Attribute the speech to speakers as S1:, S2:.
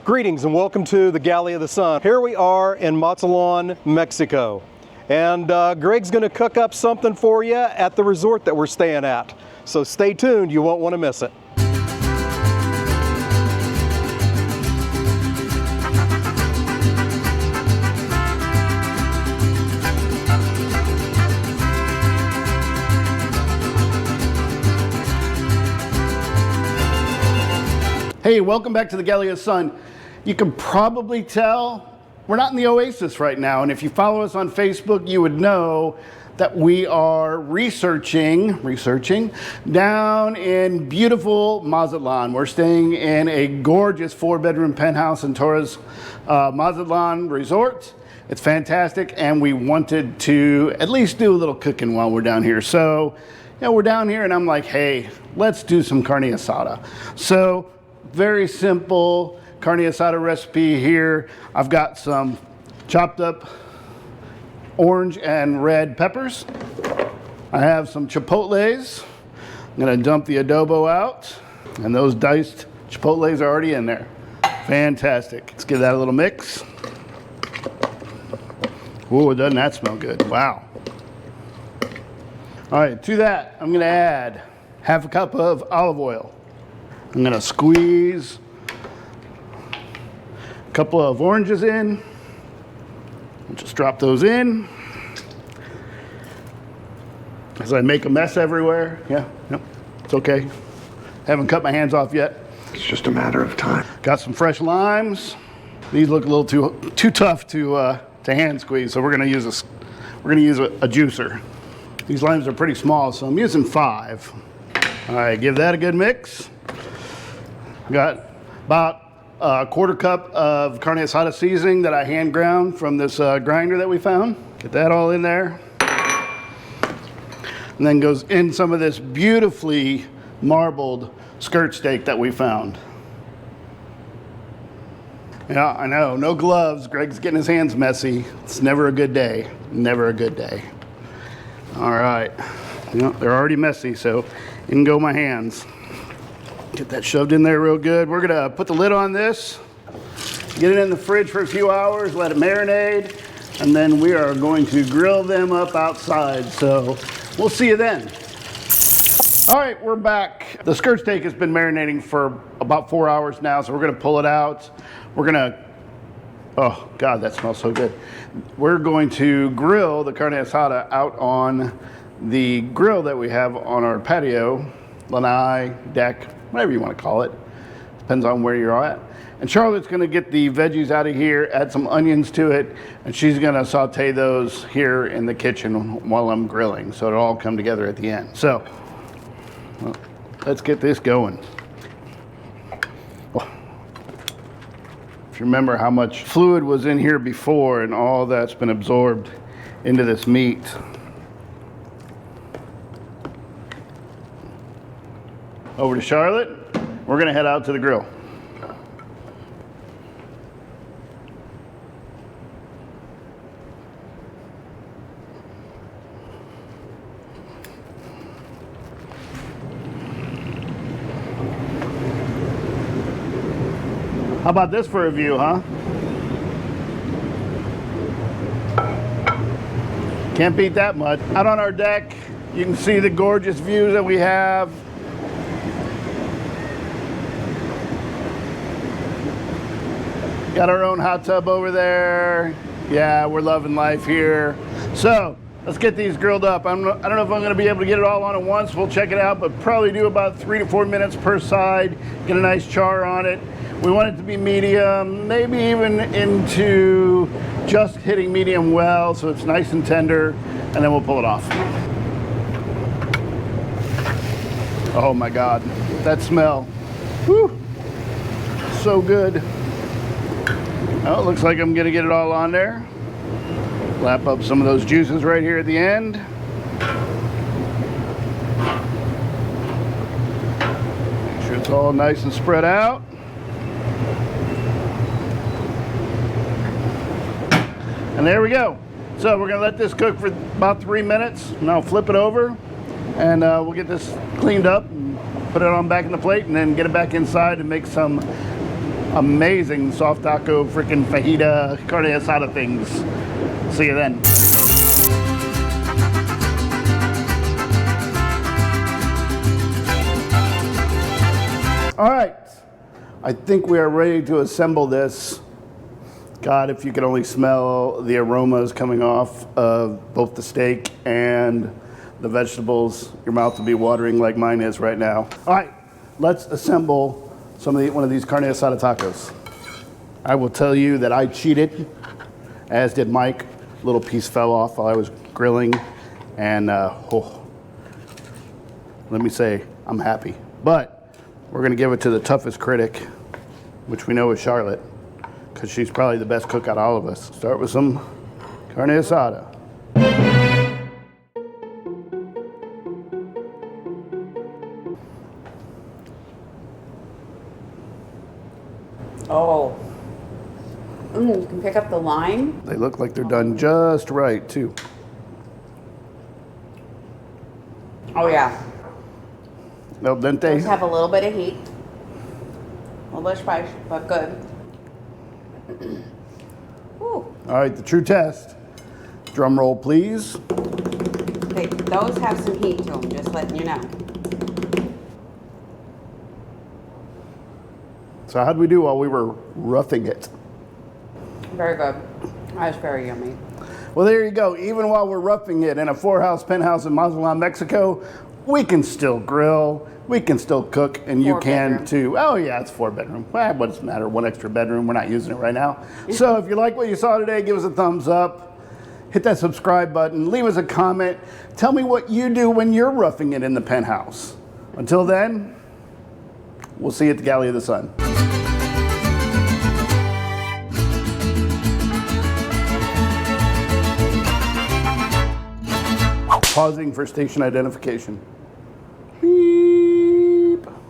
S1: Greetings and welcome to the Galley of the Sun. Here we are in Mazatlan, Mexico. And Greg's gonna cook up something for you at the resort that we're staying at. So stay tuned, you won't want to miss it.
S2: Hey, welcome back to the Galley of the Sun. You can probably tell we're not in the oasis right now, and if you follow us on Facebook, you would know that we are researching down in beautiful Mazatlan. We're staying in a gorgeous 4-bedroom penthouse in Torres Mazatlan Resort. It's fantastic, and we wanted to at least do a little cooking while we're down here. So, you know, we're down here, and I'm like, hey, let's do some carne asada. So, very simple carne asada recipe here. I've got some chopped up orange and red peppers. I have some chipotles. I'm gonna dump the adobo out, and those diced chipotles are already in there. Fantastic. Let's give that a little mix. Ooh, doesn't that smell good? Wow. All right, to that, I'm gonna add half a cup of olive oil. I'm gonna squeeze a couple of oranges in. I'll just drop those in as I make a mess everywhere. Yeah, yep, it's okay. Haven't cut my hands off yet.
S3: It's just a matter of time.
S2: Got some fresh limes. These look a little too tough to hand squeeze, so we're gonna use a juicer. These limes are pretty small, so I'm using 5. All right, give that a good mix. Got about a quarter cup of carne asada seasoning that I hand ground from this grinder that we found. Get that all in there. And then goes in some of this beautifully marbled skirt steak that we found. Yeah, I know, no gloves. Greg's getting his hands messy. It's never a good day, never a good day. All right, you know, they're already messy, so in go my hands. Get that shoved in there real good. We're gonna put the lid on this, get it in the fridge for a few hours, let it marinate, and then we are going to grill them up outside. So we'll see you then. All right, we're back. The skirt steak has been marinating for about 4 hours now, so we're gonna pull it out. We're gonna, oh God, that smells so good. We're going to grill the carne asada out on the grill that we have on our patio, lanai, deck, whatever you want to call it. Depends on where you're at. And Charlotte's going to get the veggies out of here, add some onions to it, and she's going to saute those here in the kitchen while I'm grilling, so it'll all come together at the end. So, well, let's get this going. Oh. If you remember how much fluid was in here before and all that's been absorbed into this meat. Over to Charlotte. We're gonna head out to the grill. How about this for a view, huh? Can't beat that much. Out on our deck, you can see the gorgeous views that we have. Got our own hot tub over there. Yeah, we're loving life here. So let's get these grilled up. I don't know if I'm gonna be able to get it all on at once. We'll check it out, but probably do about 3 to 4 minutes per side. Get a nice char on it. We want it to be medium, maybe even into just hitting medium well, so it's nice and tender, and then we'll pull it off. Oh my God, that smell. Whew, so good. Oh, it looks like I'm gonna get it all on there. Lap up some of those juices right here at the end. Make sure it's all nice and spread out. And there we go. So we're gonna let this cook for about 3 minutes, and I'll flip it over, and we'll get this cleaned up and put it on back in the plate, and then get it back inside and make some amazing soft taco, freaking fajita, carne asada things. See you then. All right, I think we are ready to assemble this. God, if you could only smell the aromas coming off of both the steak and the vegetables, your mouth would be watering like mine is right now. All right, let's assemble one of these carne asada tacos. I will tell you that I cheated, as did Mike. A little piece fell off while I was grilling, and let me say, I'm happy. But we're gonna give it to the toughest critic, which we know is Charlotte, because she's probably the best cook out of all of us. Start with some carne asada.
S3: Oh. You can pick up the lime.
S2: They look like they're done just right, too.
S3: Oh, yeah.
S2: El dente.
S3: Those have a little bit of heat. A little bit of spice, but good. Ooh.
S2: All right, the true test. Drum roll, please.
S3: Those have some heat to them, just letting you know.
S2: So how'd we do while we were roughing it?
S3: Very good. That was very yummy.
S2: Well, there you go. Even while we're roughing it in a 4-house penthouse in Mazatlan, Mexico, we can still grill, we can still cook, and you can too. Oh yeah, it's 4-bedroom. Well, what does it matter? 1 extra bedroom. We're not using it right now. So if you like what you saw today, give us a thumbs up. Hit that subscribe button. Leave us a comment. Tell me what you do when you're roughing it in the penthouse. Until then, we'll see you at the Galley of the Sun. Pausing for station identification. Beep.